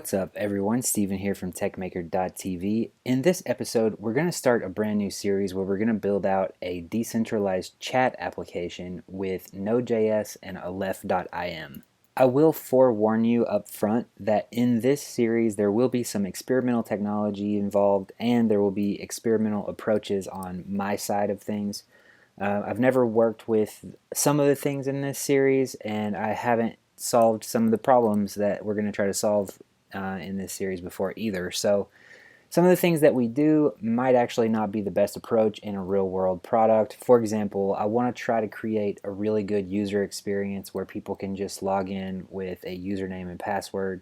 What's up everyone, Steven here from techmaker.tv. In this episode we're going to start a brand new series where we're going to build out a decentralized chat application with Node JS and aleph.im. I will forewarn you up front that in this series there will be some experimental technology involved and there will be experimental approaches on my side of things. I've never worked with some of the things in this series and I haven't solved some of the problems that we're going to try to solve in this series before either. So some of the things that we do might actually not be the best approach in a real world product. For example, I want to try to create a really good user experience where people can just log in with a username and password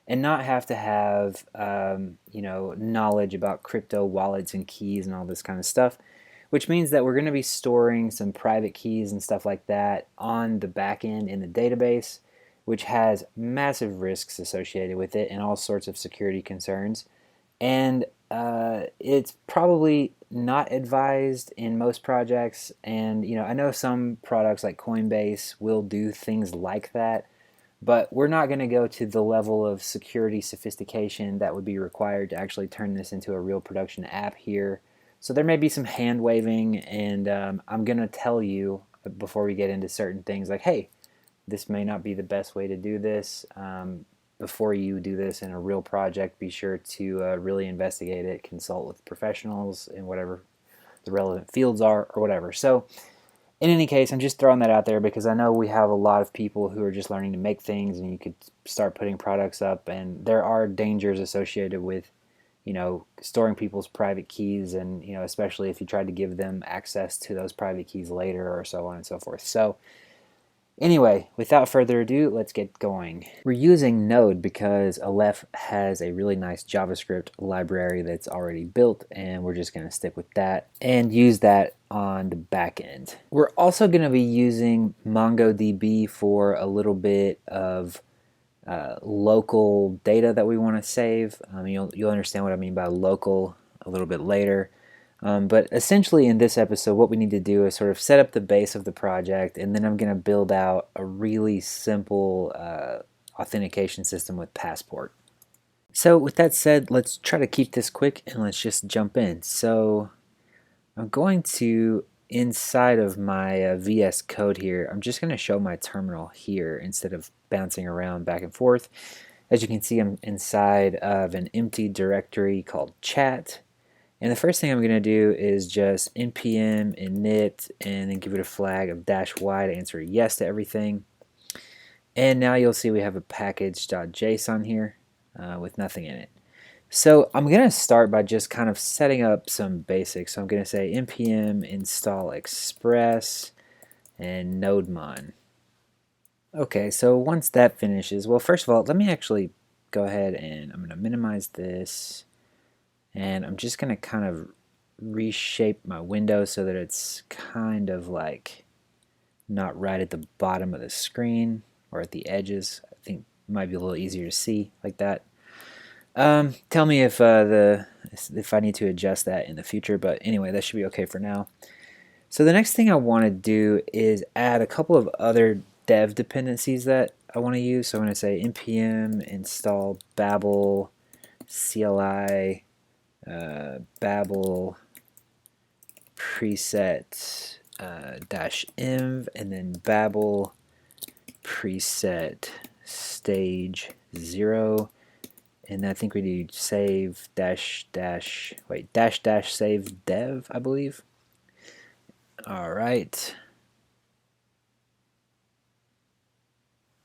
and not have to have knowledge about crypto wallets and keys and all this kind of stuff, which means that we're going to be storing some private keys and stuff like that on the back end in the database, which has massive risks associated with it and all sorts of security concerns. And it's probably not advised in most projects. And I know some products like Coinbase will do things like that, but we're not going to go to the level of security sophistication that would be required to actually turn this into a real production app here. So there may be some hand waving, and I'm going to tell you before we get into certain things like, hey, this may not be the best way to do this. Before you do this in a real project, be sure to really investigate it, consult with professionals in whatever the relevant fields are or whatever. So in any case, I'm just throwing that out there because I know we have a lot of people who are just learning to make things, and you could start putting products up, and there are dangers associated with storing people's private keys, and especially if you try to give them access to those private keys later or so on and so forth. So anyway, without further ado, let's get going. We're using Node because Aleph has a really nice JavaScript library that's already built, and we're just going to stick with that and use that on the back end. We're also going to be using MongoDB for a little bit of local data that we want to save. You'll understand what I mean by local a little bit later. But essentially in this episode what we need to do is sort of set up the base of the project, and then I'm going to build out a really simple authentication system with Passport. So with that said, let's try to keep this quick and let's just jump in. So I'm going to, inside of my VS Code here, I'm just going to show my terminal here instead of bouncing around back and forth. As you can see, I'm inside of an empty directory called chat. And the first thing I'm going to do is just npm init and then give it a flag of -y to answer yes to everything. And now you'll see we have a package.json here with nothing in it. So I'm going to start by just kind of setting up some basics. So I'm going to say npm install express and nodemon. Okay, so once that finishes, well, first of all, let me actually go ahead and I'm going to minimize this. And I'm just going to kind of reshape my window so that it's kind of like not right at the bottom of the screen or at the edges. I think it might be a little easier to see like that. Tell me if I need to adjust that in the future, but anyway, that should be okay for now. So the next thing I want to do is add a couple of other dev dependencies that I want to use. So I'm going to say npm install babel CLI babel preset -env and then babel preset stage 0, and I think we need save dash save dev, I believe. Alright,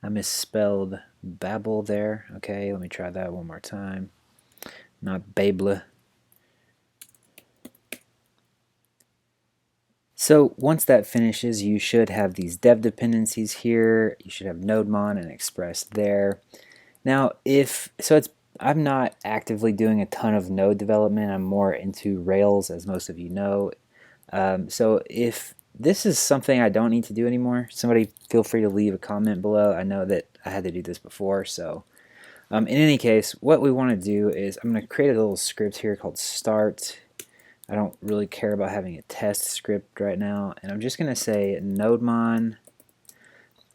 I misspelled babel there. Okay, let me try that one more time. Not babel. So once that finishes, you should have these dev dependencies here. You should have nodemon and express there. Now, I'm not actively doing a ton of Node development. I'm more into Rails, as most of you know. So if this is something I don't need to do anymore, somebody feel free to leave a comment below. I know that I had to do this before, so in any case, what we want to do is I'm going to create a little script here called start. I don't really care about having a test script right now, and I'm just going to say nodemon,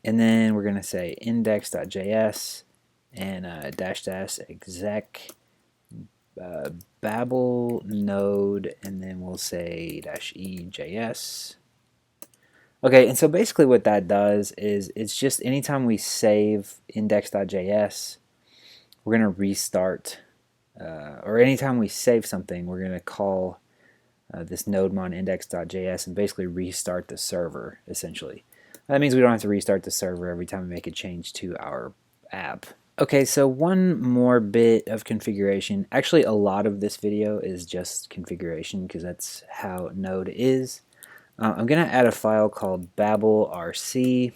and then we're going to say index.js, and dash dash exec Babel node, and then we'll say dash -e.js. Okay, and so basically what that does is it's just anytime we save index.js, we're going to restart, or anytime we save something, we're going to call this nodemon index.js and basically restart the server, essentially. That means we don't have to restart the server every time we make a change to our app. Okay, so one more bit of configuration. Actually, a lot of this video is just configuration because that's how Node is. I'm going to add a file called babelrc,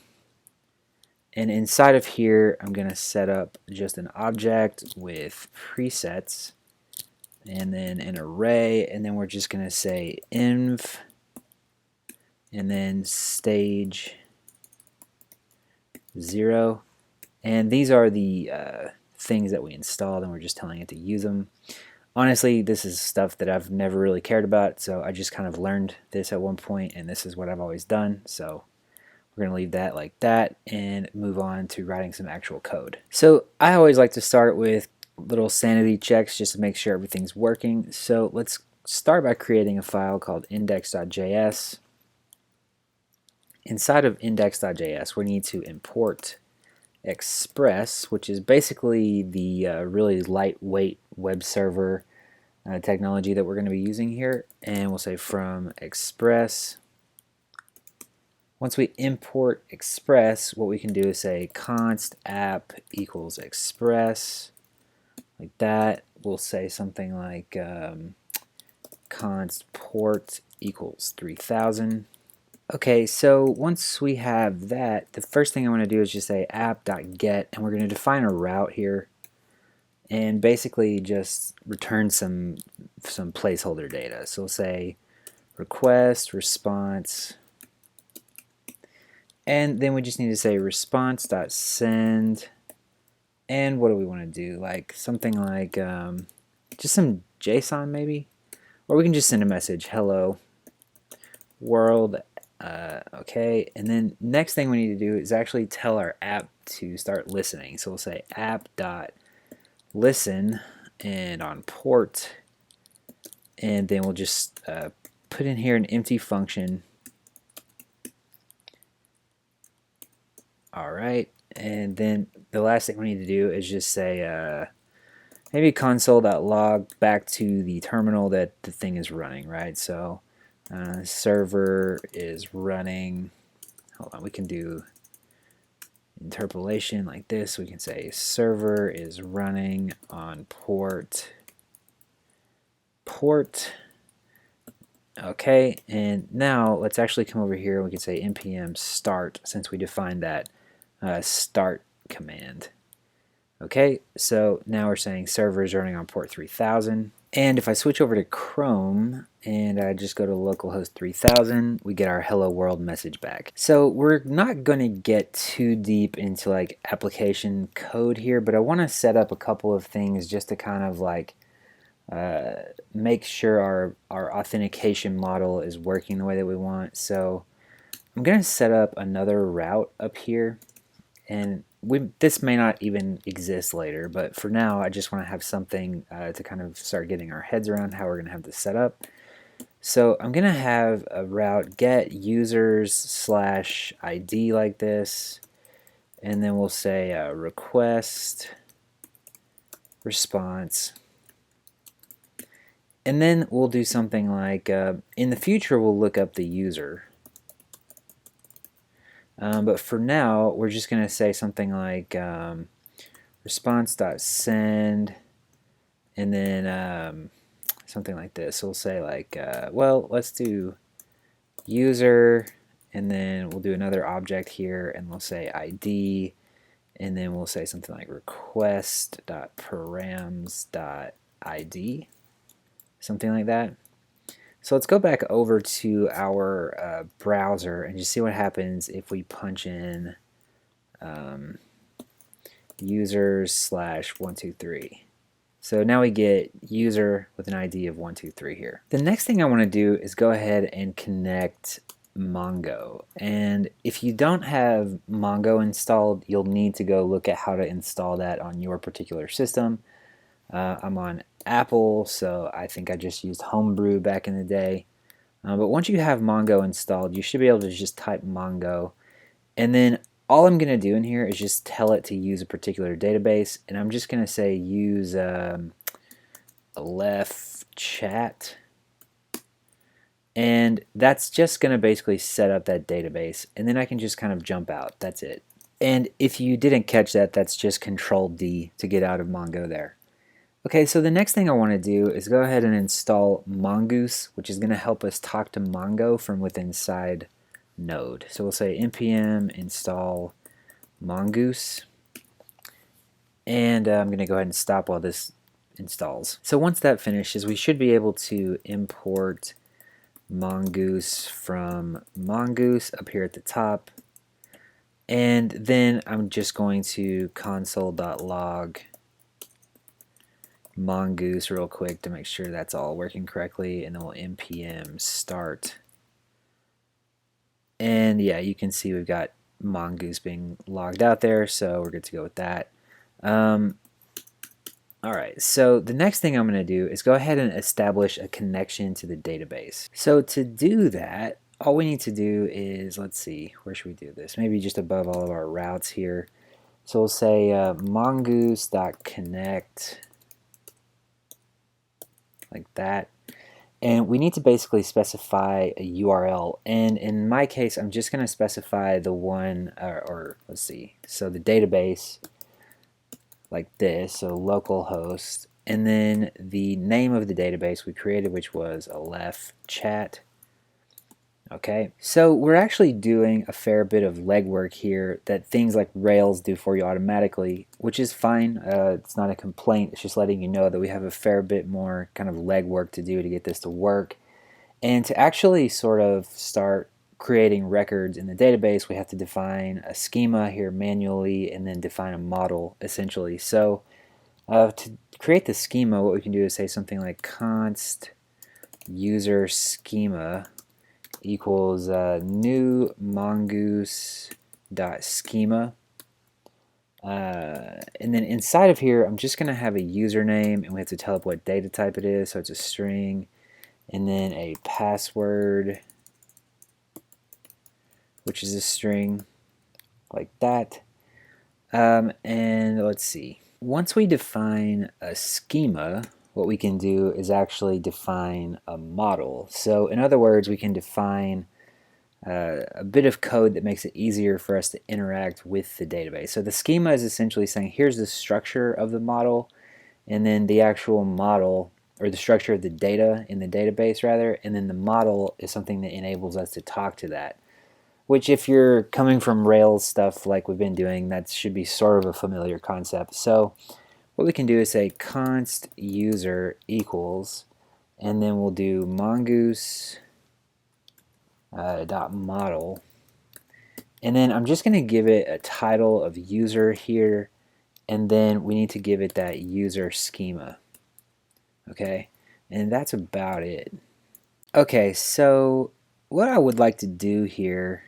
and inside of here I'm going to set up just an object with presets and then an array, and then we're just going to say env and then stage 0, and these are the things that we installed, and we're just telling it to use them. Honestly, this is stuff that I've never really cared about, so I just kind of learned this at one point, and this is what I've always done, so we're going to leave that like that and move on to writing some actual code. So I always like to start with little sanity checks just to make sure everything's working. So let's start by creating a file called index.js. Inside of index.js, we need to import Express, which is basically the really lightweight web server technology that we're going to be using here, and we'll say from Express. Once we import Express, what we can do is say const app equals Express, like that. We'll say something like const port equals 3000. Okay, so once we have that, the first thing I want to do is just say app.get, and we're going to define a route here and basically just return some placeholder data. So we'll say request, response, and then we just need to say response.send, and what do we want to do? Like something like just some JSON maybe? Or we can just send a message, hello world. Okay, and then next thing we need to do is actually tell our app to start listening. So we'll say app.listen and on port, and then we'll just put in here an empty function. Alright, and then the last thing we need to do is just say maybe console.log back to the terminal that the thing is running, right? So server is running. Hold on, we can do interpolation like this. We can say server is running on port. Okay, and now let's actually come over here and we can say npm start, since we defined that start command. Okay, so now we're saying server is running on port 3000. And if I switch over to Chrome and I just go to localhost 3000, we get our hello world message back. So we're not going to get too deep into like application code here, but I want to set up a couple of things just to kind of like make sure our authentication model is working the way that we want. So I'm going to set up another route up here, and this may not even exist later, but for now I just want to have something to kind of start getting our heads around how we're going to have this set up. So I'm going to have a route get users/id like this, and then we'll say request response, and then we'll do something like in the future we'll look up the user. But for now, we're just going to say something like response.send, and then something like this. So we'll say like, well, let's do user, and then we'll do another object here, and we'll say ID, and then we'll say something like request.params.id, something like that. So let's go back over to our browser and just see what happens if we punch in users/123. So now we get user with an ID of 123 here. The next thing I want to do is go ahead and connect Mongo. And if you don't have Mongo installed, you'll need to go look at how to install that on your particular system. I'm on Apple, so I think I just used Homebrew back in the day. But once you have Mongo installed, you should be able to just type Mongo. And then all I'm going to do in here is just tell it to use a particular database. And I'm just going to say use Aleph chat. And that's just going to basically set up that database. And then I can just kind of jump out. That's it. And if you didn't catch that, that's just Control D to get out of Mongo there. Okay, so the next thing I want to do is go ahead and install Mongoose, which is going to help us talk to Mongo from within inside Node. So we'll say npm install Mongoose, and I'm going to go ahead and stop while this installs. So once that finishes, we should be able to import Mongoose from Mongoose up here at the top, and then I'm just going to console.log Mongoose real quick to make sure that's all working correctly, and then we'll npm start. And yeah, you can see we've got Mongoose being logged out there, so we're good to go with that. Alright, so the next thing I'm going to do is go ahead and establish a connection to the database. So to do that, all we need to do is, let's see, where should we do this? Maybe just above all of our routes here. So we'll say mongoose.connect, like that. And we need to basically specify a URL. And in my case, I'm just going to specify the one, or let's see, so the database, like this, so localhost, and then the name of the database we created, which was Aleph chat. Okay, so we're actually doing a fair bit of legwork here that things like Rails do for you automatically, which is fine. It's not a complaint. It's just letting you know that we have a fair bit more kind of legwork to do to get this to work. And to actually sort of start creating records in the database, we have to define a schema here manually and then define a model essentially. So to create the schema, what we can do is say something like const user schema equals new mongoose dot schema, and then inside of here I'm just gonna have a username, and we have to tell it what data type it is, so it's a string, and then a password, which is a string, like that. And let's see, once we define a schema, what we can do is actually define a model. So in other words, we can define a bit of code that makes it easier for us to interact with the database. So the schema is essentially saying here's the structure of the model, and then the actual model, or the structure of the data in the database rather, and then the model is something that enables us to talk to that. Which, if you're coming from Rails stuff like we've been doing, that should be sort of a familiar concept. So what we can do is say const user equals, and then we'll do mongoose dot model, and then I'm just going to give it a title of user here, and then we need to give it that user schema. Okay, and that's about it. Okay, so what I would like to do here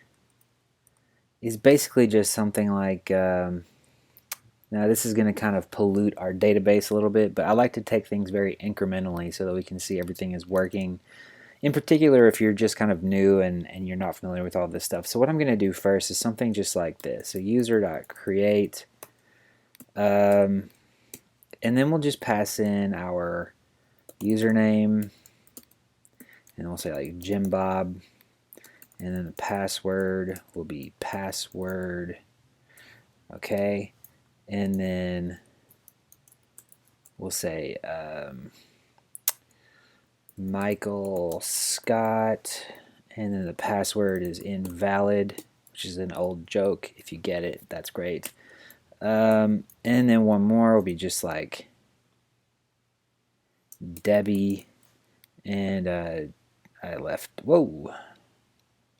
is basically just something like now this is going to kind of pollute our database a little bit, but I like to take things very incrementally so that we can see everything is working. In particular, if you're just kind of new and you're not familiar with all this stuff. So what I'm going to do first is something just like this. So user.create, and then we'll just pass in our username, and we'll say like Jim Bob, and then the password will be password. Okay. And then we'll say Michael Scott, and then the password is invalid, which is an old joke. If you get it, that's great. And then one more will be just like Debbie, and I left, whoa,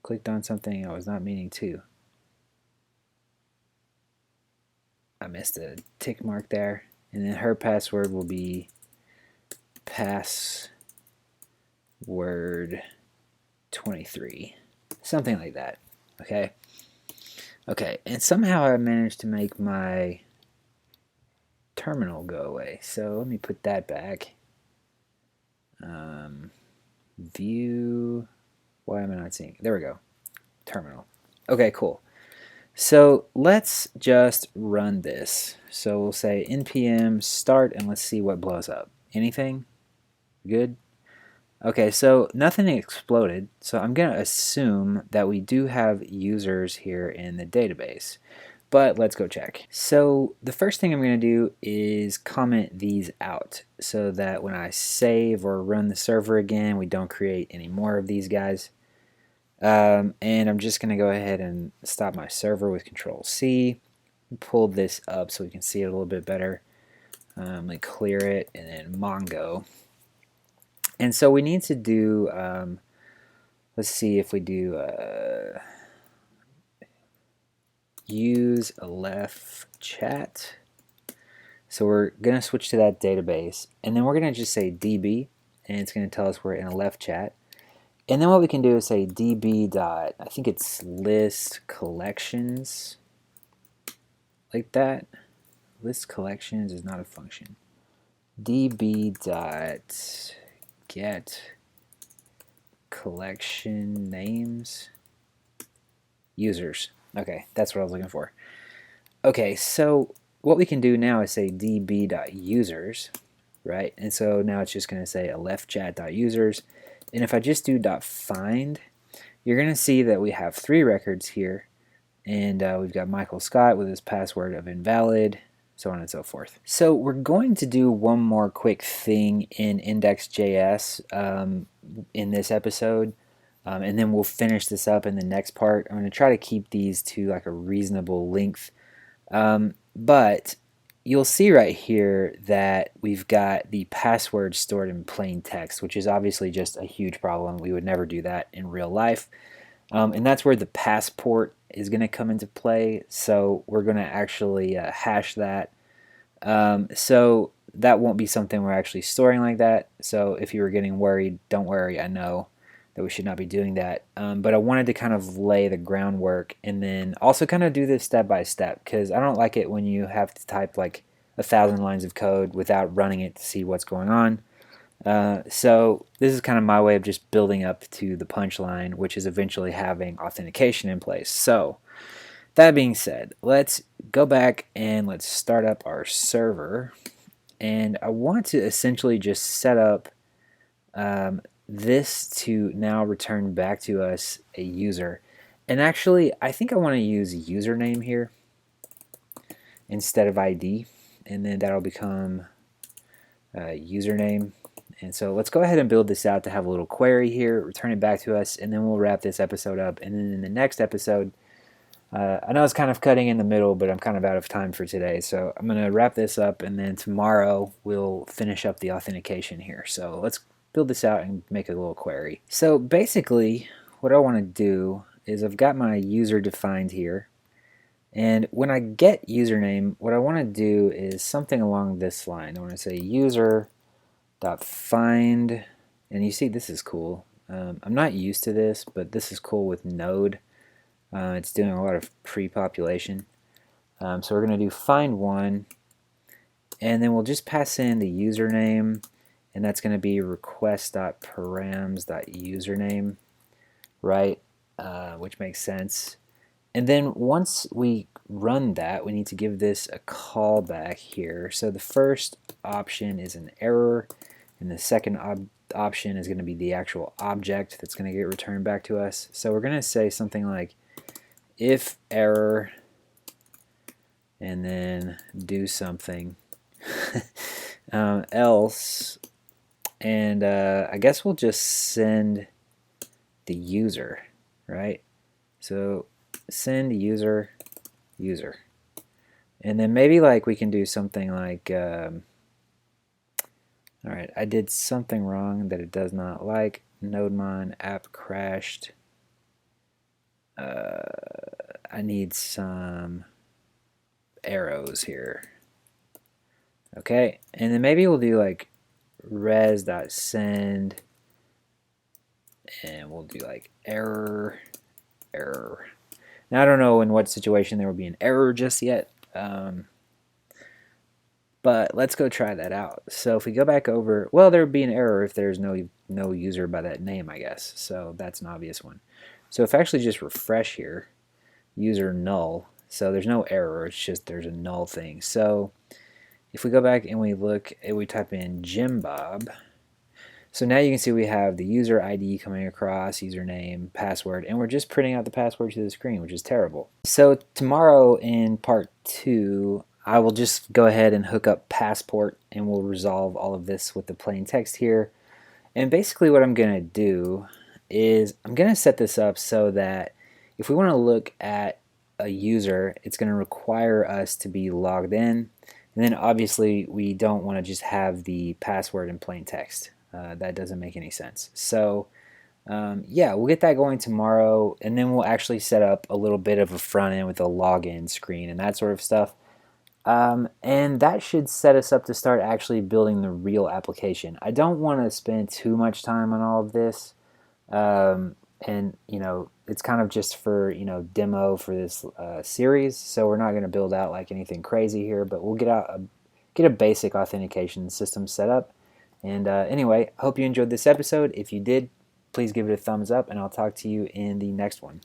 clicked on something I was not meaning to. I missed a tick mark there, and then her password will be password 23. something like that. Okay. Okay, and somehow I managed to make my terminal go away. So let me put that back. View. Why am I not seeing it? There we go. Terminal. Okay, cool. So let's just run this. So we'll say npm start and let's see what blows up. Anything? Good? Okay, so nothing exploded. So I'm going to assume that we do have users here in the database. But let's go check. So the first thing I'm going to do is comment these out so that when I save or run the server again, we don't create any more of these guys. And I'm just going to go ahead and stop my server with Control-C, pull this up so we can see it a little bit better. Let me clear it, and then Mongo. And so we need to do, let's see if we do use Aleph chat. So we're going to switch to that database, and then we're going to just say DB, and it's going to tell us we're in Aleph chat. And then what we can do is say db dot, I think it's list collections, like that. List collections is not a function. db dot get collection names users. Okay, that's what I was looking for. Okay, so what we can do now is say db.users, right? And so now it's just going to say alephchat.users. And if I just do .find, you're going to see that we have 3 records here. And we've got Michael Scott with his password of invalid, so on and so forth. So we're going to do one more quick thing in index.js in this episode. And then we'll finish this up in the next part. I'm going to try to keep these to like a reasonable length. But you'll see right here that we've got the password stored in plain text, which is obviously just a huge problem. We would never do that in real life. And that's where the passport is going to come into play. So we're going to actually hash that. So that won't be something we're actually storing like that. So if you were getting worried, don't worry. I know that we should not be doing that. But I wanted to kind of lay the groundwork and then also kind of do this step by step, because I don't like it when you have to type like 1,000 lines of code without running it to see what's going on. So this is kind of my way of just building up to the punchline, which is eventually having authentication in place. So that being said, let's go back and let's start up our server. And I want to essentially just set up this to now return back to us a user. And actually, I think I want to use username here instead of ID, and then that'll become username. And so let's go ahead and build this out to have a little query here, return it back to us, and then we'll wrap this episode up. And then in the next episode, I know it's kind of cutting in the middle, but I'm kind of out of time for today. So I'm going to wrap this up, and then tomorrow we'll finish up the authentication here. So let's build this out and make a little query. So basically, what I want to do is I've got my user defined here. And when I get username, what I want to do is something along this line. I want to say user.find, and you see this is cool. I'm not used to this, but this is cool with Node. It's doing a lot of pre-population. So we're going to do find one, and then we'll just pass in the username, and that's going to be request.params.username, right? Which makes sense. And then once we run that, we need to give this a callback here. So the first option is an error, and the second option is going to be the actual object that's going to get returned back to us. So we're going to say something like if error, and then do something else, and I guess we'll just send the user, right? So send user, and then maybe like we can do something like alright, I did something wrong that it does not like. NodeMon app crashed. I need some arrows here. Okay, and then maybe we'll do like res.send, and we'll do like error, error. Now I don't know in what situation there will be an error just yet, but let's go try that out. So if we go back over, well, there would be an error if there's no user by that name, I guess. So that's an obvious one. So if I actually just refresh here, user null, so there's no error, it's just there's a null thing. So if we go back and we look, we type in Jimbob, so now you can see we have the user ID coming across, username, password, and we're just printing out the password to the screen, which is terrible. So tomorrow in part 2, I will just go ahead and hook up Passport, and we'll resolve all of this with the plain text here. And basically what I'm going to do is I'm going to set this up so that if we want to look at a user, it's going to require us to be logged in. And then obviously we don't want to just have the password in plain text. That doesn't make any sense. So yeah, we'll get that going tomorrow, and then we'll actually set up a little bit of a front end with a login screen and that sort of stuff. And that should set us up to start actually building the real application. I don't want to spend too much time on all of this. And you know, it's kind of just for, you know, demo for this series, so we're not going to build out like anything crazy here, but we'll get a basic authentication system set up. And anyway, I hope you enjoyed this episode. If you did, please give it a thumbs up, and I'll talk to you in the next one.